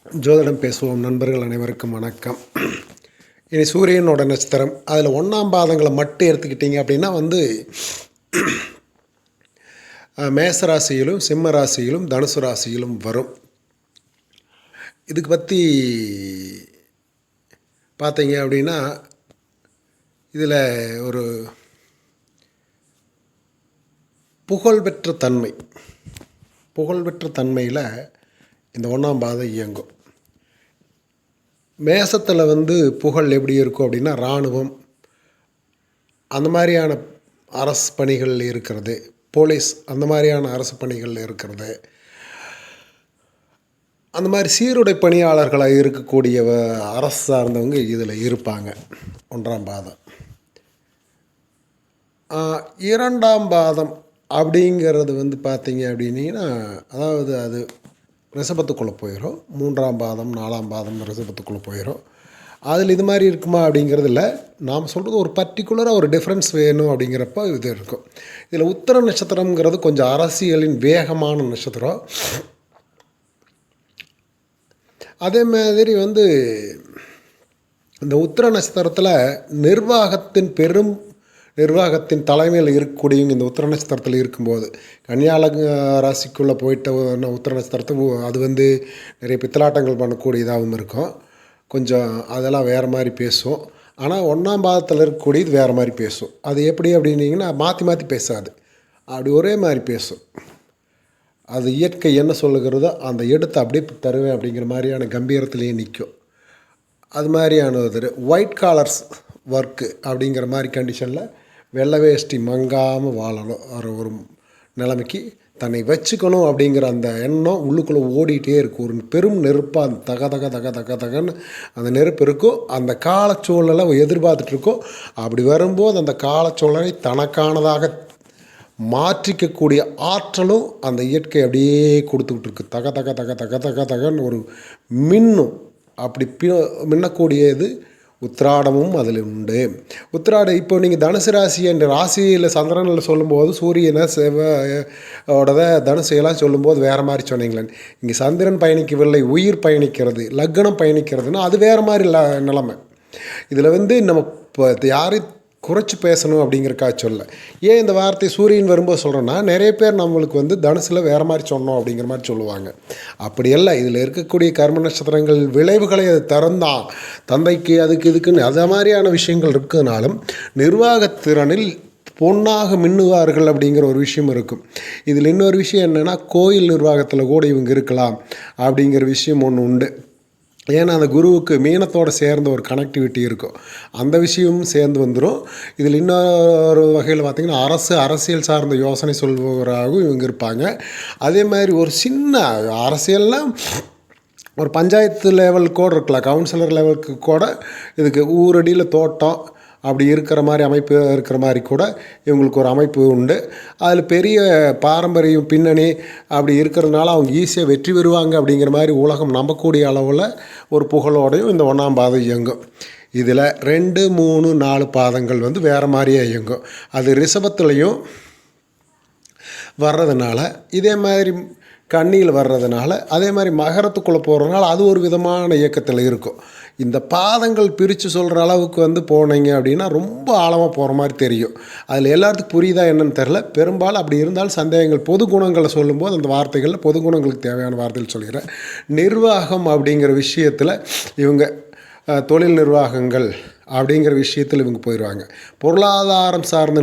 ஜோதிடம் பேசுவோம் நண்பர்கள் அனைவருக்கும் வணக்கம். இனி சூரியனோட நட்சத்திரம் அதில் 1ஆம் பாதங்களை மட்டும் எடுத்துக்கிட்டிங்க அப்படின்னா மேச ராசியிலும் சிம்ம ராசியிலும் தனுசு ராசியிலும் வரும். இதுக்கு பற்றி பார்த்தீங்க அப்படின்னா இதில் ஒரு புகழ்பெற்ற தன்மையில் இந்த 1ஆம் பாதம் இயங்கும். மேசத்தில் புகழ் எப்படி இருக்கும் அப்படின்னா இராணுவம் அந்த மாதிரியான அரசு பணிகள் இருக்கிறது, போலீஸ் அந்த மாதிரியான அரசு பணிகள் இருக்கிறது, அந்த மாதிரி சீருடை பணியாளர்களாக இருக்கக்கூடிய அரசு சார்ந்தவங்க இதில் இருப்பாங்க. 1ஆம் பாதம். 2ஆம் பாதம் அப்படிங்கிறது பார்த்தீங்க அப்படின்னா அதாவது அது ரிஷபத்துக்குள்ளே போயிடும். 3ஆம் பாதம் 4ஆம் பாதம் ரிஷபத்துக்குள்ளே போயிடும். அதில் இது மாதிரி இருக்குமா அப்படிங்கிறது இல்லை. நாம் சொல்கிறது ஒரு பர்டிகுலராக ஒரு டிஃப்ரென்ஸ் வேணும் அப்படிங்கிறப்ப இது இருக்கும். இதில் உத்திர நட்சத்திரங்கிறது கொஞ்சம் அரசியலின் வேகமான நட்சத்திரம். அதே மாதிரி இந்த உத்திர நட்சத்திரத்தில் நிர்வாகத்தின் தலைமையில் இருக்கக்கூடியவங்க இந்த உத்திர நட்சத்திரத்தில் இருக்கும்போது கன்னியால ராசிக்குள்ளே போயிட்ட உத்திர நட்சத்திரத்தை அது நிறைய பித்தலாட்டங்கள் பண்ணக்கூடியதாகவும் இருக்கும். கொஞ்சம் அதெல்லாம் வேறு மாதிரி பேசும். ஆனால் 1ஆம் பாதத்தில் இருக்கக்கூடியது வேறு மாதிரி பேசும். அது எப்படி அப்படின்னீங்கன்னா மாற்றி பேசாது, அப்படி ஒரே மாதிரி பேசும். அது இயற்கை என்ன சொல்லுகிறதோ அந்த எடுத்து அப்படியே தருவேன் அப்படிங்கிற மாதிரியான கம்பீரத்திலேயே நிற்கும். அது மாதிரியான ஒயிட் காலர்ஸ் ஒர்க்கு அப்படிங்கிற மாதிரி கண்டிஷனில் வெள்ளை வேஷ்டி மங்காமல் வாழணும். ஒரு நிலைமைக்கு தன்னை வச்சுக்கணும் அப்படிங்கிற அந்த எண்ணம் உள்ளுக்குள்ளே ஓடிட்டே இருக்கும். ஒரு பெரும் நெருப்பாக அந்த தகன்னு அந்த நெருப்பு இருக்கும். அந்த காலச்சூழலை எதிர்பார்த்துட்ருக்கோம். அப்படி வரும்போது அந்த காலச்சூழலை தனக்கானதாக மாற்றிக்கக்கூடிய ஆற்றலும் அந்த இயற்கை அப்படியே கொடுத்துக்கிட்டு இருக்கு. தகன்னு ஒரு மின்னும். அப்படி மின்னக்கூடியது உத்திராடமும் அதில் உண்டு. உத்திராடம் இப்போ நீங்கள் தனுசு ராசி என்ற ராசியில் சந்திரனில் சொல்லும்போது சூரியனை செவ்வாயோட தனுசையெல்லாம் சொல்லும்போது வேறு மாதிரி சொன்னீங்களேன். இங்கே சந்திரன் பயணிக்கவில்லை, உயிர் பயணிக்கிறது, லக்னம் பயணிக்கிறதுனா அது வேறு மாதிரி நிலைமை. இதில் நம்ம இப்போ யாரையும் குறைச்சி பேசணும் அப்படிங்கிறக்காக சொல்ல. ஏன் இந்த வார்த்தை சூரியன் வரும்போது சொல்கிறோன்னா நிறைய பேர் நம்மளுக்கு தனுசில் வேறு மாதிரி சொன்னோம் அப்படிங்கிற மாதிரி சொல்லுவாங்க. அப்படி இல்லை. இதில் இருக்கக்கூடிய கர்ம நட்சத்திரங்கள் விளைவுகளை அது திறந்தான் தந்தைக்கு அதுக்கு இதுக்குன்னு அது மாதிரியான விஷயங்கள் இருக்கிறதுனாலும் நிர்வாகத்திறனில் பொன்னாக மின்னுவார்கள் அப்படிங்கிற ஒரு விஷயம் இருக்கும். இதில் இன்னொரு விஷயம் என்னென்னா கோயில் நிர்வாகத்தில் கூட இவங்க இருக்கலாம் அப்படிங்கிற விஷயம் ஒன்று உண்டு. ஏன்னா அந்த குருவுக்கு மீனத்தோடு சேர்ந்த ஒரு கனெக்டிவிட்டி இருக்கும். அந்த விஷயமும் சேர்ந்து வந்துடும். இதில் இன்னொரு வகையில் பார்த்திங்கன்னா அரசியல் சார்ந்த யோசனை சொல்பவராகவும் இவங்க இருப்பாங்க. அதே மாதிரி ஒரு சின்ன அரசியல்லாம் ஒரு பஞ்சாயத்து லெவல் கூட இருக்கலாம், கவுன்சிலர் லெவலுக்கு கூட இதுக்கு ஊரடியில் தோட்டம் அப்படி இருக்கிற மாதிரி அமைப்பு இருக்கிற மாதிரி கூட இவங்களுக்கு ஒரு அமைப்பு உண்டு. அதில் பெரிய பாரம்பரியம் பின்னணி அப்படி இருக்கிறதுனால அவங்க ஈஸியாக வெற்றி பெறுவாங்க அப்படிங்கிற மாதிரி உலகம் நம்பக்கூடிய அளவில் ஒரு புகழோடையும் இந்த 1ஆம் பாதம் இயங்கும். இதில் 2, 3, 4 பாதங்கள் வேறு மாதிரியே இயங்கும். அது ரிஷபத்துலேயும் வர்றதுனால இதே மாதிரி கண்ணியில் வர்றதுனால அதே மாதிரி மகரத்துக்குள்ளே போகிறதுனால அது ஒரு விதமான இயக்கத்தில் இருக்கும். இந்த பாதங்கள் பிரித்து சொல்கிற அளவுக்கு போனீங்க அப்படின்னா ரொம்ப ஆழமாக போகிற மாதிரி தெரியும். அதில் எல்லாத்துக்கும் புரியுதா என்னன்னு தெரில. பெரும்பாலும் அப்படி இருந்தாலும் சந்தேகங்கள் பொது குணங்களை சொல்லும்போது அந்த வார்த்தைகளில் பொது குணங்களுக்கு தேவையான வார்த்தைகள் சொல்கிறேன். நிர்வாகம் அப்படிங்கிற விஷயத்தில் இவங்க தொழில் நிர்வாகங்கள் அப்படிங்கிற விஷயத்தில் இவங்க போயிடுவாங்க. பொருளாதாரம் சார்ந்த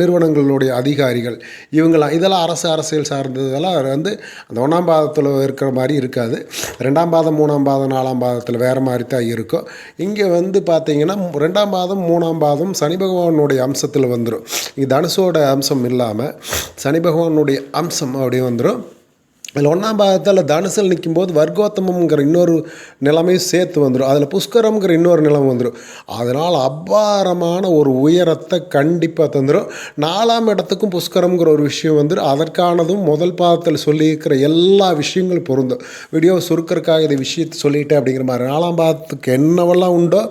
நிறுவனங்களுடைய அதிகாரிகள் இவங்களாம் இதெல்லாம் அரசியல் சார்ந்ததெல்லாம் அந்த 1ஆம் பாதத்தில் இருக்கிற மாதிரி இருக்காது. 2ஆம் பாதம் 3ஆம் பாதம் 4ஆம் பாதத்தில் வேறு மாதிரி தான் இருக்கும். இங்கே பார்த்திங்கன்னா 2ஆம் பாதம் 3ஆம் பாதம் சனி பகவானுடைய அம்சத்தில் வந்துடும். இங்கே தனுசோட அம்சம் இல்லாமல் சனி பகவானுடைய அம்சம் அப்படி வந்துடும். அதில் 1ஆம் பாதத்தில் தனுசில் நிற்கும்போது வர்க்கோத்தமங்கிற இன்னொரு நிலைமையும் சேர்த்து வந்துடும். அதில் புஷ்கரம்ங்கிற இன்னொரு நிலைமை வந்துடும். அதனால் அபாரமான ஒரு உயரத்தை கண்டிப்பாக தந்துடும். 4ஆம் இடத்துக்கும் புஷ்கரம்ங்கிற ஒரு விஷயம் வந்துடும். அதற்கானதும் முதல் பாதத்தில் சொல்லியிருக்கிற எல்லா விஷயங்களும் பொருந்தும். வீடியோவை சுருக்கிறதுக்காக இந்த விஷயத்தை சொல்லிட்டேன் அப்படிங்கிற மாதிரி 4ஆம் பாதத்துக்கு என்னவெல்லாம் உண்டோ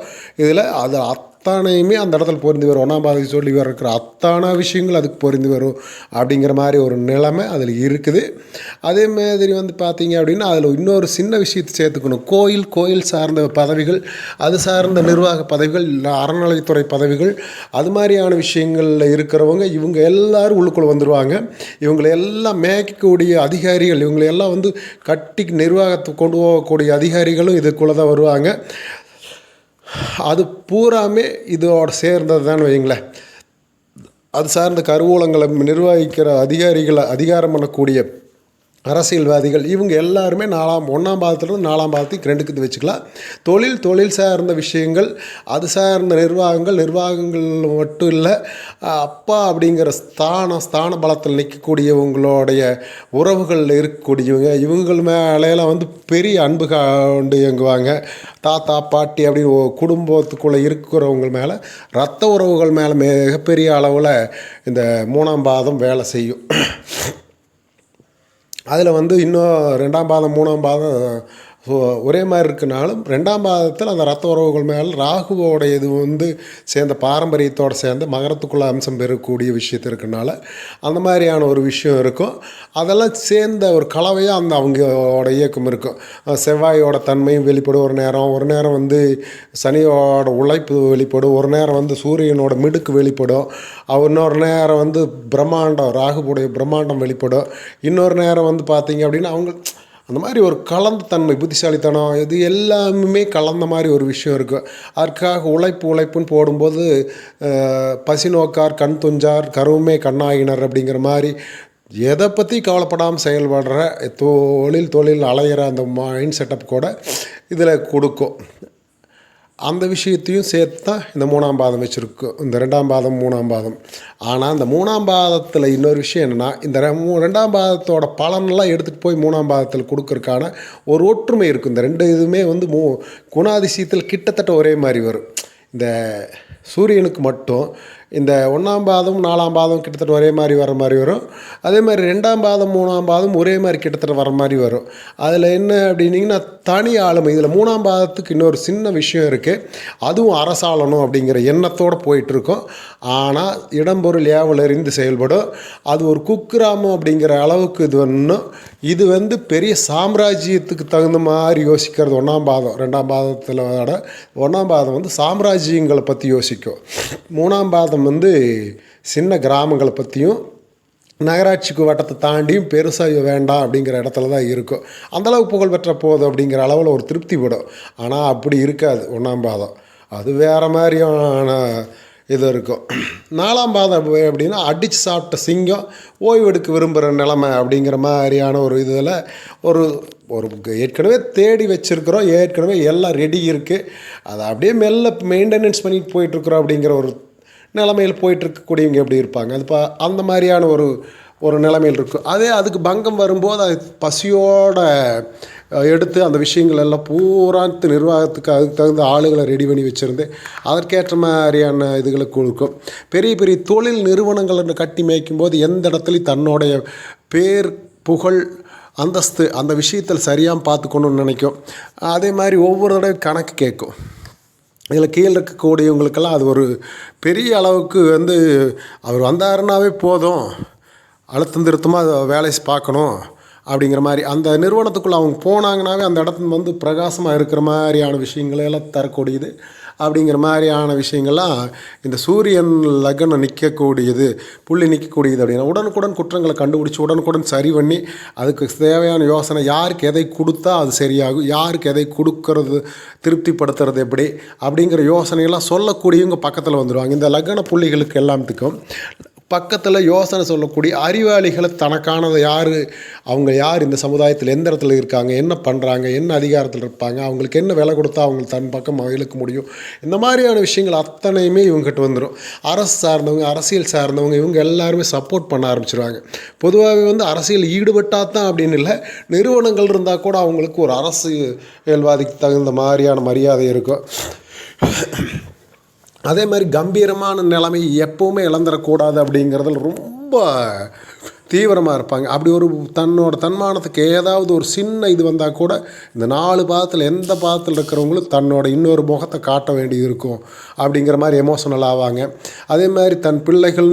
இதில் அது அத்தனையுமே அந்த இடத்துல பொருந்தி வரும். 1ஆம் பாதத்தை சொல்லி இருக்கிற அத்தனை விஷயங்கள் அதுக்கு பொருந்தி வரும் அப்படிங்கிற மாதிரி ஒரு நிலைமை அதில் இருக்குது. அதே மாதிரி வந்து பார்த்திங்க அப்படின்னா அதில் இன்னொரு சின்ன விஷயத்தை சேர்த்துக்கணும். கோயில் சார்ந்த பதவிகள், அது சார்ந்த நிர்வாக பதவிகள், அறநிலைத்துறை பதவிகள், அது மாதிரியான விஷயங்களில் இருக்கிறவங்க இவங்க எல்லோரும் உள்ளுக்குள்ளே வந்துடுவாங்க. இவங்களை எல்லாம் மேய்க்கக்கூடிய அதிகாரிகள், இவங்களை எல்லாம் வந்து கட்டி நிர்வாகத்தை கொண்டு போகக்கூடிய அதிகாரிகளும் இதுக்குள்ளே தான் வருவாங்க. அது பூராமே இதோட சேர்ந்தது தான் வைங்களேன். அது சார்ந்த கருவூலங்களை நிர்வகிக்கிற அதிகாரம் பண்ணக்கூடிய அரசியல்வாதிகள் இவங்க எல்லாருமே 1ஆம் பாதத்திலிருந்து 4ஆம் பாதத்துக்கு 2க்கு இது வச்சுக்கலாம். தொழில் சார்ந்த விஷயங்கள், அது சார்ந்த நிர்வாகங்கள் மட்டும் இல்லை, அப்பா அப்படிங்கிற ஸ்தான பலத்தில் நிற்கக்கூடியவங்களுடைய உறவுகளில் இருக்கக்கூடியவங்க இவங்கள் மேலையெல்லாம் வந்து பெரிய அன்பு கொண்டு இயங்குவாங்க. தாத்தா பாட்டி அப்படின்னு குடும்பத்துக்குள்ளே இருக்கிறவங்க மேலே, இரத்த உறவுகள் மேலே மிகப்பெரிய அளவில் இந்த 3ஆம் பாதம் வேலை செய்யும். அதில் வந்து இன்னும் 2ஆம் பாதம் 3ஆம் பாதம் ஒரே மாதிரி இருக்குனாலும் 2ஆம் பாதத்தில் அந்த ரத்த உறவுகள் மேலே ராகுவோட இது வந்து சேர்ந்த பாரம்பரியத்தோடு சேர்ந்து மகரத்துக்குள்ள அம்சம் பெறக்கூடிய விஷயத்து இருக்கனால அந்த மாதிரியான ஒரு விஷயம் இருக்கும். அதெல்லாம் சேர்ந்த ஒரு கலவையாக அந்த அவங்களோட இயக்கம் இருக்கும். செவ்வாயோட தன்மையும் வெளிப்படும் ஒரு நேரம் வந்து சனியோட உழைப்பு வெளிப்படும், ஒரு நேரம் வந்து சூரியனோட மிடுக்கு வெளிப்படும், இன்னொரு நேரம் வந்து ராகுவுடைய பிரம்மாண்டம் வெளிப்படும், இன்னொரு நேரம் வந்து பார்த்திங்க அப்படின்னா அவங்க அந்த மாதிரி ஒரு கலந்த தன்மை, புத்திசாலித்தனம், இது எல்லாமே கலந்த மாதிரி ஒரு விஷயம் இருக்குது. அதற்காக உழைப்புன்னு போடும்போது பசி நோக்கார் கண் துஞ்சார் கருவுமே கண்ணாயினர் அப்படிங்கிற மாதிரி எதை பற்றி கவலைப்படாமல் செயல்படுற தொழில் அலையிற அந்த மைண்ட் செட்டப் கூட இதில் கொடுக்கும். அந்த விஷயத்தையும் சேர்த்து தான் இந்த 3ஆம் பாதம் வச்சுருக்கோம், இந்த 2ஆம் பாதம் 3ஆம் பாதம். ஆனால் இந்த 3ஆம் பாதத்தில் இன்னொரு விஷயம் என்னென்னா, இந்த 2ஆம் பாதத்தோட பலனெல்லாம் எடுத்துகிட்டு போய் 3ஆம் பாதத்தில் கொடுக்கறதுக்கான ஒரு ஒற்றுமை இருக்கும். இந்த 2 இதுவுமே வந்து குணாதிசயத்தில் கிட்டத்தட்ட ஒரே மாதிரி வரும். இந்த சூரியனுக்கு மட்டும் இந்த 1ஆம் பாதம் 4ஆம் பாதம் கிட்டத்தட்ட ஒரே மாதிரி வர மாதிரி வரும். அதே மாதிரி 2ஆம் பாதம் 3ஆம் பாதம் ஒரே மாதிரி கிட்டத்தட்ட வர மாதிரி வரும். அதில் என்ன அப்படின்னிங்கன்னா தனி ஆளுமை. இதில் 3ஆம் பாதத்துக்கு இன்னொரு சின்ன விஷயம் இருக்குது, அதுவும் அரசாளணும் அப்படிங்கிற எண்ணத்தோடு போயிட்டுருக்கோம். ஆனால் இடம்பொருள் ஏவல் அறிந்து செயல்படும். அது ஒரு குக்கிராமம் அப்படிங்கிற அளவுக்கு இது வந்து பெரிய சாம்ராஜ்யத்துக்கு தகுந்த மாதிரி யோசிக்கிறது 1ஆம் பாதம். 2ஆம் பாதத்தில் 1ஆம் பாதம் வந்து சாம்ராஜ்யங்களை பற்றி யோசிக்கும். 3ஆம் பாதம் வந்து சின்ன கிராமங்களை பற்றியும் நகராட்சிக்கு வட்டத்தை தாண்டியும் பெருசாக வேண்டாம் அப்படிங்கிற இடத்துல தான் இருக்கும். அந்தளவுக்கு புகழ்பெற்ற போதும் அப்படிங்கிற அளவில் ஒரு திருப்தி படும். ஆனால் அப்படி இருக்காது 1ஆம் பாதம், அது வேறு மாதிரியான இது இருக்கும். 4ஆம் பாதம் அப்படின்னா அடித்து சாப்பிட்ட சிங்கம் ஓய்வெடுக்க விரும்புகிற நிலைமை அப்படிங்கிற மாதிரியான ஒரு இதில் ஒரு ஏற்கனவே தேடி வச்சுருக்குறோம், ஏற்கனவே எல்லாம் ரெடி இருக்குது, அதை அப்படியே மெல்ல மெயின்டெனன்ஸ் பண்ணிட்டு போயிட்டுருக்குறோம் அப்படிங்கிற ஒரு நிலைமையில் போயிட்டுருக்கக்கூடியவங்க எப்படி இருப்பாங்க, அது அந்த மாதிரியான ஒரு நிலைமையில் இருக்கும். அதுக்கு பங்கம் வரும்போது அது பசியோடு எடுத்து அந்த விஷயங்கள் எல்லாம் பூராத்து நிர்வாகத்துக்கு அதுக்கு தகுந்த ஆளுகளை ரெடி பண்ணி வச்சுருந்து அதற்கேற்ற மாதிரியான இதுகளை கொடுக்கும். பெரிய தொழில் நிறுவனங்கள் கட்டி மேய்க்கும்போது எந்த இடத்துலையும் தன்னுடைய பேர் புகழ் அந்தஸ்து அந்த விஷயத்தில் சரியாக பார்த்துக்கணுன்னு நினைக்கும். அதே மாதிரி ஒவ்வொரு தடவை கணக்கு கேட்கும். இதில் கீழே இருக்கக்கூடியவங்களுக்கெல்லாம் அது ஒரு பெரிய அளவுக்கு வந்து அவர் வந்தாருன்னாவே போதும், அழுத்தம் திருத்தமாக வேலை பார்க்கணும் அப்படிங்கிற மாதிரி அந்த நிறுவனத்துக்குள்ளே அவங்க போனாங்கன்னாவே அந்த இடத்துல வந்து பிரகாசமாக இருக்கிற மாதிரியான விஷயங்களெல்லாம் தரக்கூடியது. அப்படிங்கிற மாதிரியான விஷயங்கள்லாம் இந்த சூரியன் லக்னம் நிற்கக்கூடியது, புள்ளி நிற்கக்கூடியது அப்படின்னா உடனுக்குடன் குற்றங்களை கண்டுபிடிச்சி உடனுக்குடன் சரி பண்ணி அதுக்கு தேவையான யோசனை, யாருக்கு எதை கொடுத்தா அது சரியாகும், யாருக்கு எதை கொடுக்கறது திருப்திப்படுத்துறது எப்படி அப்படிங்கிற யோசனையெல்லாம் சொல்லக்கூடியவங்க பக்கத்தில் வந்துடுவாங்க. இந்த லக்ன புள்ளிகளுக்கு எல்லாத்துக்கும் பக்கத்தில் யோசனை சொல்லக்கூடிய அறிவாளிகளை தனக்கானதை அவங்க யார் இந்த சமுதாயத்தில் எந்த இடத்துல இருக்காங்க, என்ன பண்ணுறாங்க, என்ன அதிகாரத்தில் இருப்பாங்க, அவங்களுக்கு என்ன விலை கொடுத்தா அவங்க தன் பக்கம் இழுக்க முடியும், இந்த மாதிரியான விஷயங்கள் அத்தனையுமே இவங்ககிட்ட வந்துடும். அரசு சார்ந்தவங்க அரசியல் சார்ந்தவங்க இவங்க எல்லாருமே சப்போர்ட் பண்ண ஆரம்பிச்சிருவாங்க. பொதுவாகவே வந்து அரசியல் ஈடுபட்டால் தான் அப்படின்னு இல்லை, நிறுவனங்கள் இருந்தால் கூட அவங்களுக்கு ஒரு அரசியல்வாதிக்கு தகுந்த மாதிரியான மரியாதை இருக்கும். அதே மாதிரி கம்பீரமான நிலைமை எப்போவுமே இழந்துடக்கூடாது அப்படிங்கிறதுல ரொம்ப தீவிரமாக இருப்பாங்க. அப்படி ஒரு தன்னோட தன்மானத்துக்கு ஏதாவது ஒரு சின்ன இது வந்தால் கூட இந்த 4 பாதத்தில் எந்த பாதத்தில் இருக்கிறவங்களும் தன்னோட இன்னொரு முகத்தை காட்ட வேண்டியது இருக்கும் அப்படிங்கிற மாதிரி எமோஷனல் ஆவாங்க. அதே மாதிரி தன் பிள்ளைகள்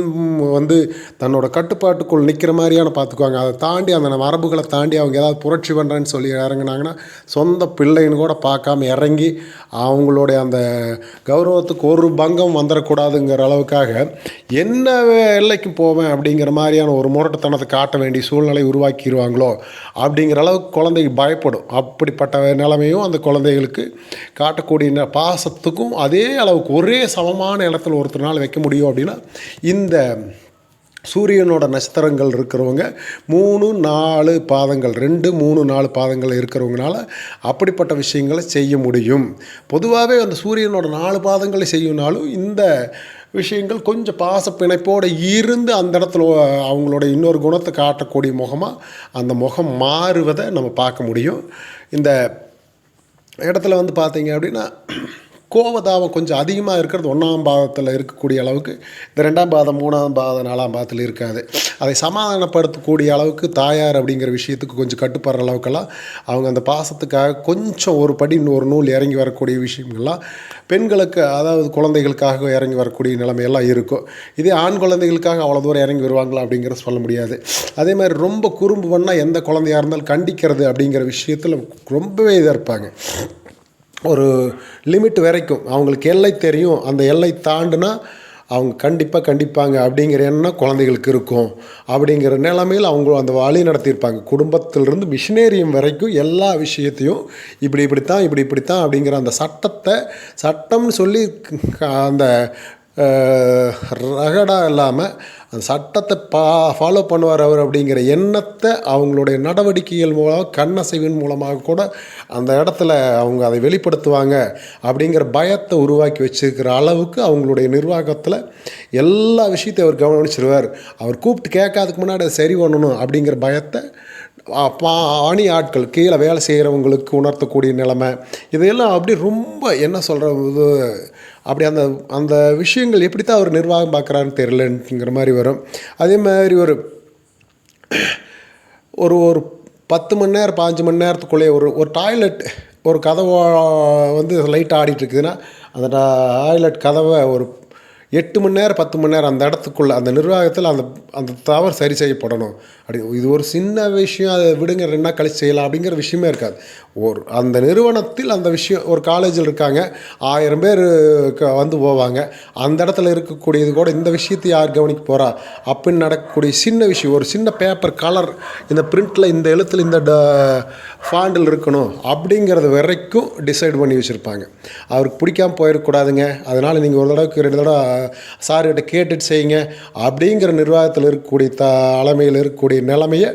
வந்து தன்னோட கட்டுப்பாட்டுக்குள் நிற்கிற மாதிரியான பார்த்துக்குவாங்க. அதை தாண்டி அந்த மரபுகளை தாண்டி அவங்க ஏதாவது புரட்சி பண்ணுறேன்னு சொல்லி இறங்குனாங்கன்னா சொந்த பிள்ளைன்னு கூட பார்க்காம இறங்கி அவங்களுடைய அந்த கௌரவத்துக்கு ஒரு பங்கம் வந்துடக்கூடாதுங்கிற அளவுக்காக என்ன எல்லைக்கு போவேன் அப்படிங்கிற மாதிரியான ஒரு முரட்டுத்தனத்தை காட்ட வேண்டிய சூழ்நிலை உருவாக்கிடுவாங்களோ அப்படிங்கிற அளவுக்கு குழந்தைக்கு பயப்படும். அப்படிப்பட்ட நிலைமையும் அந்த குழந்தைகளுக்கு காட்டக்கூடிய பாசத்துக்கும் அதே அளவுக்கு ஒரே சமமான இடத்துல ஒருத்தர் வைக்க முடியும். அப்படின்னா இந்த சூரியனோட நட்சத்திரங்கள் இருக்கிறவங்க 3, 4 பாதங்கள் 2, 3, 4 பாதங்கள் இருக்கிறவங்கனால அப்படிப்பட்ட விஷயங்களை செய்ய முடியும். பொதுவாகவே அந்த சூரியனோட 4 பாதங்களை செய்யணுனாலும் இந்த விஷயங்கள் கொஞ்சம் பாச பிணைப்போடு இருந்து அந்த இடத்துல அவங்களோட இன்னொரு குணத்தை காட்டக்கூடிய முகமாக அந்த முகம் மாறுவதை நம்ம பார்க்க முடியும். இந்த இடத்துல வந்து பார்த்திங்க அப்படின்னா கோபதாபம் கொஞ்சம் அதிகமாக இருக்கிறது 1ஆம் பாதத்தில் இருக்கக்கூடிய அளவுக்கு இந்த 2ஆம் பாதம் 3ஆம் பாதம் 4ஆம் பாதத்தில் இருக்காது. அதை சமாதானப்படுத்தக்கூடிய அளவுக்கு தாயார் அப்படிங்கிற விஷயத்துக்கு கொஞ்சம் கட்டுப்படுற அளவுக்கெல்லாம் அவங்க அந்த பாசத்துக்காக கொஞ்சம் ஒரு படி இன்னொரு நூல் இறங்கி வரக்கூடிய விஷயங்கள்லாம் பெண்களுக்கு அதாவது குழந்தைகளுக்காக இறங்கி வரக்கூடிய நிலைமையெல்லாம் இருக்கும். இதே ஆண் குழந்தைகளுக்காக அவ்வளோ தூரம் இறங்கி வருவாங்களா அப்படிங்கிறத சொல்ல முடியாது. அதே மாதிரி ரொம்ப குறும்பு பண்ணால் எந்த குழந்தையாக இருந்தாலும் கண்டிக்கிறது அப்படிங்கிற விஷயத்தில் ரொம்பவே இதாக இருப்பாங்க. ஒரு லிமிட் வரைக்கும் அவங்களுக்கு எல்லை தெரியும், அந்த எல்லை தாண்டுனா அவங்க கண்டிப்பாங்க அப்படிங்கிற எண்ணம் குழந்தைகளுக்கு இருக்கும். அப்படிங்கிற நிலைமையில் அவங்க அந்த வழி நடத்தியிருப்பாங்க. குடும்பத்திலிருந்து மிஷினேரியம் வரைக்கும் எல்லா விஷயத்தையும் இப்படித்தான் அப்படிங்கிற அந்த சட்டம்னு சொல்லி அந்த ரகடாக இல்லாமல் அந்த சட்டத்தை ஃபாலோ பண்ணுவார் அவர் அப்படிங்கிற எண்ணத்தை அவங்களுடைய நடவடிக்கைகள் மூலம் கண்ணசைவின் மூலமாக கூட அந்த இடத்துல அவங்க அதை வெளிப்படுத்துவாங்க அப்படிங்கிற பயத்தை உருவாக்கி வச்சுருக்கிற அளவுக்கு அவங்களுடைய நிர்வாகத்தில் எல்லா விஷயத்தையும் அவர் கவனிச்சிருவார். அவர் கூப்பிட்டு கேட்காதுக்கு முன்னாடி அதை சரி பண்ணணும் அப்படிங்கிற பயத்தை ஆணி ஆட்கள் கீழே வேலை செய்கிறவங்களுக்கு உணர்த்தக்கூடிய நிலைமை இதையெல்லாம் அப்படி ரொம்ப என்ன சொல்கிறது அப்படி அந்த அந்த விஷயங்கள் எப்படி தான் அவர் நிர்வாகம் பார்க்குறாருன்னு தெரியலங்கிற மாதிரி வரும். அதே மாதிரி ஒரு ஒரு ஒரு 10 மணி நேரம் 15 மணி நேரத்துக்குள்ளே ஒரு டாய்லெட் ஒரு கதவை வந்து லைட் ஆடிட்டுருக்குதுன்னா அந்த டாய்லெட் கதவை ஒரு 8 மணி நேரம் 10 மணி நேரம் அந்த இடத்துக்குள்ளே அந்த நிர்வாகத்தில் அந்த தவறு சரி செய்யப்படணும். அப்படி இது ஒரு சின்ன விஷயம், அதை விடுங்க 2 நாள் கழிச்சு செய்யலாம் அப்படிங்கிற விஷயமே இருக்காது. அந்த நிறுவனத்தில் அந்த விஷயம் ஒரு காலேஜில் இருக்காங்க 1000 பேர் வந்து போவாங்க, அந்த இடத்துல இருக்கக்கூடியது கூட இந்த விஷயத்தை யார் கவனிக்க போகிறா அப்படின்னு நடக்கக்கூடிய சின்ன விஷயம், ஒரு சின்ன பேப்பர் கலர் இந்த பிரிண்டில் இந்த எழுத்தில் இந்த ஃபாண்டில் இருக்கணும் அப்படிங்கிறது வரைக்கும் டிசைட் பண்ணி வச்சுருப்பாங்க. அவருக்கு பிடிக்காமல் போயிடக்கூடாதுங்க, அதனால் நீங்கள் ஒரு தடவைக்கு 2 தடவை சார்கிட்ட கேட்டுட்டு செய்யுங்க அப்படிங்கிற நிர்வாகத்தில் இருக்கக்கூடிய தலைமையில் இருக்கக்கூடிய நிலைமையை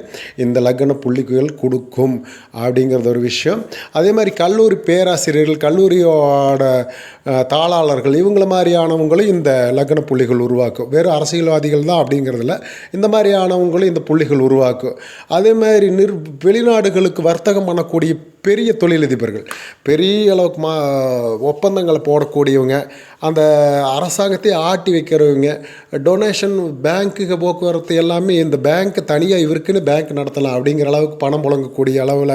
இந்த லக்ன புள்ளிகள் கொடுக்கும் அப்படிங்கிறது ஒரு விஷயம். அதே மாதிரி கல்லூரி பேராசிரியர்கள் கல்லூரியோட தாளாளர்கள் இவங்கள மாதிரியானவங்களும் இந்த லக்ன புள்ளிகள் உருவாக்கும். வெறும் அரசியல்வாதிகள் தான் அப்படிங்கிறதுல இந்த மாதிரியானவங்களும் இந்த புள்ளிகள் உருவாக்கும். அதே மாதிரி வெளிநாடுகளுக்கு வர்த்தகம் பண்ணக்கூடிய பெரிய தொழிலதிபர்கள் பெரிய அளவுக்கு ஒப்பந்தங்களை போடக்கூடியவங்க, அந்த அரசாங்கத்தை ஆட்டி வைக்கிறவங்க, டொனேஷன் பேங்க்குக்கு போக்குவரத்து எல்லாமே இந்த பேங்க்கு தனியாக இவருக்குன்னு பேங்க் நடத்தலாம் அப்படிங்கிற அளவுக்கு பணம் புழங்கக்கூடிய அளவில்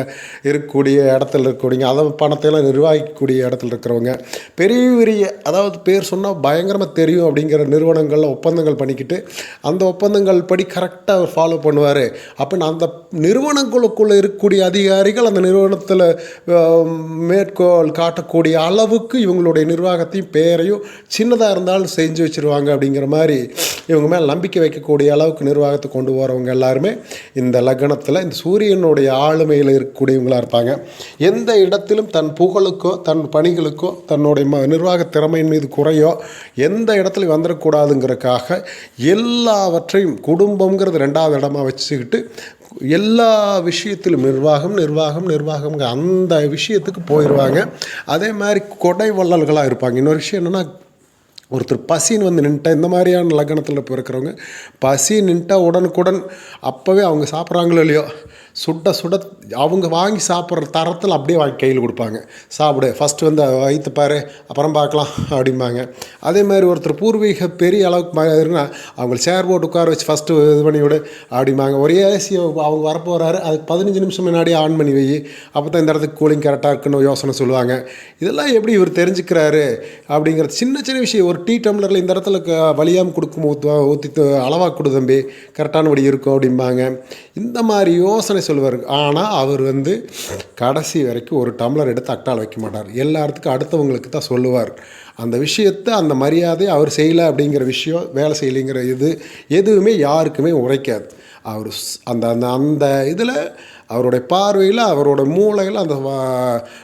இருக்கக்கூடிய இடத்துல இருக்கக்கூடியங்க, அதை பணத்தையெல்லாம் நிர்வகிக்கக்கூடிய இடத்துல இருக்கிறவங்க, பெரிய அதாவது பேர் சொன்னால் பயங்கரமாக தெரியும் அப்படிங்கிற நிறுவனங்களில் ஒப்பந்தங்கள் பண்ணிக்கிட்டு அந்த ஒப்பந்தங்கள் படி கரெக்டாக அவர் ஃபாலோ பண்ணுவார் அப்படின்னு அந்த நிறுவனங்களுக்குள்ளே இருக்கக்கூடிய அதிகாரிகள் அந்த நிறுவனத்தில் மேற்கோள் காட்டக்கூடிய அளவுக்கு இவங்களுடைய நிர்வாகத்தையும் பேரையும் சின்னதாக இருந்தாலும் செஞ்சு வச்சுருவாங்க. அப்படிங்கிற மாதிரி இவங்க மேலே நம்பிக்கை வைக்கக்கூடிய அளவுக்கு நிர்வாகத்தை கொண்டு போகிறவங்க எல்லாருமே இந்த லக்னத்தில் இந்த சூரியனுடைய ஆளுமையில் இருக்கக்கூடியவங்களாக இருப்பாங்க. எந்த இடத்திலும் தன் புகழுக்கோ தன் பணிகளுக்கோ தன்னுடைய நிர்வாக திறமையின் மீது குறையோ எந்த இடத்துலையும் வந்துடக்கூடாதுங்கிறதுக்காக எல்லாவற்றையும் குடும்பங்கிறது 2வது இடமா வச்சுக்கிட்டு எல்லா விஷயத்திலும் நிர்வாகம் அந்த விஷயத்துக்கு போயிடுவாங்க. அதே மாதிரி கொடை வள்ளல்களாக இருப்பாங்க. இன்னொரு விஷயம் என்னென்னா, ஒருத்தர் பசின்னு வந்து நின்ட்டா இந்த மாதிரியான லக்னத்தில் இப்போ இருக்கிறவங்க பசி நின்ட்டா உடனுக்குடன் அப்போவே அவங்க சாப்பிட்றாங்களோ இல்லையோ சுட சுட அவங்க வாங்கி சாப்பிட்ற தரத்தில் அப்படியே வாங்கி கையில் கொடுப்பாங்க. சாப்பிடு, ஃபஸ்ட்டு வந்து வயிற்று பாரு, அப்புறம் பார்க்கலாம் அப்படிம்பாங்க. அதே மாதிரி ஒருத்தர் பூர்வீக பெரிய அளவுக்கு இருந்தால் அவங்கள சேர் போட்டு உட்கார வச்சு ஃபஸ்ட்டு இது பண்ணி விடு அப்படிம்பாங்க. ஒரே ஏசி அவங்க வரப்போகிறாரு, அதுக்கு 15 நிமிஷம் முன்னாடியே ஆன் பண்ணி வை, அப்போ தான் இந்த இடத்துக்கு கூலிங் கரெக்டாக இருக்குன்னு யோசனை சொல்லுவாங்க. இதெல்லாம் எப்படி இவர் தெரிஞ்சுக்கிறாரு அப்படிங்கிறது சின்ன சின்ன விஷயம். ஒரு டீ டம்ளரில் இந்த இடத்துல வலியாமல் கொடுக்கும் ஊற்றி அளவாக கொடு தம்பி, கரெக்டானபடி இருக்கும் அப்படிம்பாங்க. இந்த மாதிரி யோசனை சொல்லுவார். ஆனால் அவர் வந்து கடைசி வரைக்கும் ஒரு டம்ளர் எடுத்து அட்டால் வைக்க மாட்டார். எல்லாத்துக்கும் அடுத்தவங்களுக்கு தான் சொல்லுவார். அந்த விஷயத்தை, அந்த மரியாதை அவர் செய்யலை அப்படிங்கிற விஷயம், வேலை செய்யலைங்கிற எதுவுமே யாருக்குமே உரைக்காது. அவர் அந்த அந்த அந்த இதில் அவருடைய பார்வையில், அவரோட மூளையில், அந்த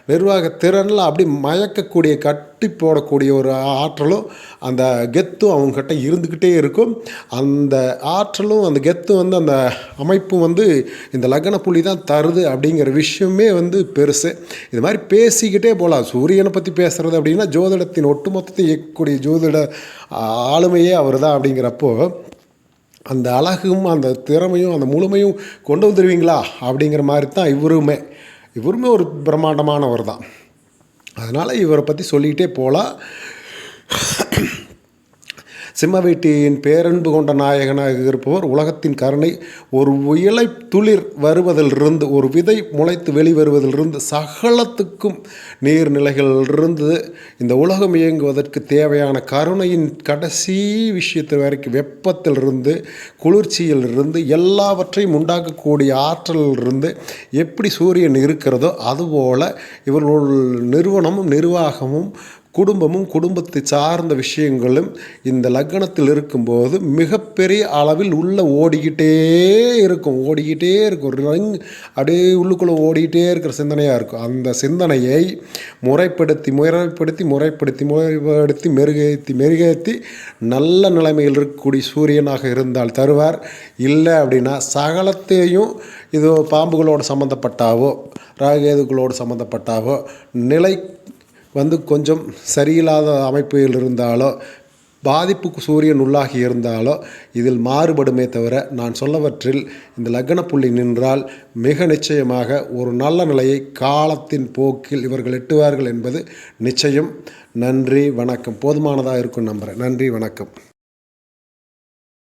நிர்வாக திறனில் அப்படி மயக்கக்கூடிய, கட்டி போடக்கூடிய ஒரு ஆற்றலும் அந்த கெத்தும் அவங்கக்கிட்ட இருந்துக்கிட்டே இருக்கும். அந்த ஆற்றலும் அந்த கெத்தும் வந்து அந்த அமைப்பும் வந்து இந்த லக்ன புள்ளி தான் தருது அப்படிங்கிற விஷயமே வந்து பெருசு. இது மாதிரி பேசிக்கிட்டே போகலாம். சூரியனை பற்றி பேசுகிறது அப்படின்னா ஜோதிடத்தின் ஒட்டுமொத்தத்தை இயக்கக்கூடிய ஜோதிட ஆளுமையே அவர் தான். அப்படிங்கிறப்போ அந்த அழகும் அந்த திறமையும் அந்த முழுமையும் கொண்டு வந்துடுவீங்களா அப்படிங்கிற மாதிரி தான் இவருமே ஒரு பிரம்மாண்டமானவர் தான். அதனால் இவரை பற்றி சொல்லிக்கிட்டே போகலாம். சிம்மவேட்டியின் பேரன்பு கொண்ட நாயகனாக இருப்பவர், உலகத்தின் கருணை, ஒரு இலை துளிர் வருவதிலிருந்து, ஒரு விதை முளைத்து வெளிவருவதிலிருந்து, சகலத்துக்கும் நீர்நிலைகளிலிருந்து இந்த உலகம் இயங்குவதற்கு தேவையான கருணையின் கடைசி விஷயத்து வரைக்கும், வெப்பத்திலிருந்து குளிர்ச்சியிலிருந்து எல்லாவற்றையும் உண்டாக்கக்கூடிய ஆற்றலிலிருந்து எப்படி சூரியன் இருக்கிறதோ அதுபோல் இவர்கள் நிறுவனமும் நிர்வாகமும் குடும்பமும் குடும்பத்தை சார்ந்த விஷயங்களும் இந்த லக்னத்தில் இருக்கும்போது மிகப்பெரிய அளவில் உள்ளே ஓடிக்கிட்டே இருக்கும். ஒரு அப்படியே உள்ளுக்குள்ளே ஓடிக்கிட்டே இருக்கிற சிந்தனையாக இருக்கும். அந்த சிந்தனையை முறைப்படுத்தி மெருகேற்றி நல்ல நிலைமையில் இருக்கக்கூடிய சூரியனாக இருந்தால் தருவார். இல்லை அப்படின்னா சகலத்தையும் இது பாம்புகளோடு சம்மந்தப்பட்டாவோ ராகேதுகளோடு சம்மந்தப்பட்டாவோ நிலை வந்து கொஞ்சம் சரியில்லாத அமைப்பில் இருந்தாலோ, பாதிப்புக்கு சூரியன் உள்ளாகி இருந்தாலோ இதில் மாறுபடுமே தவிர, நான் சொல்லவற்றில் இந்த லக்ன புள்ளி நின்றால் மிக நிச்சயமாக ஒரு நல்ல நிலையை காலத்தின் போக்கில் இவர்கள் எட்டுவார்கள் என்பது நிச்சயம். நன்றி, வணக்கம். போதுமானதாக இருக்கும் நம்புகிறேன். நன்றி, வணக்கம்.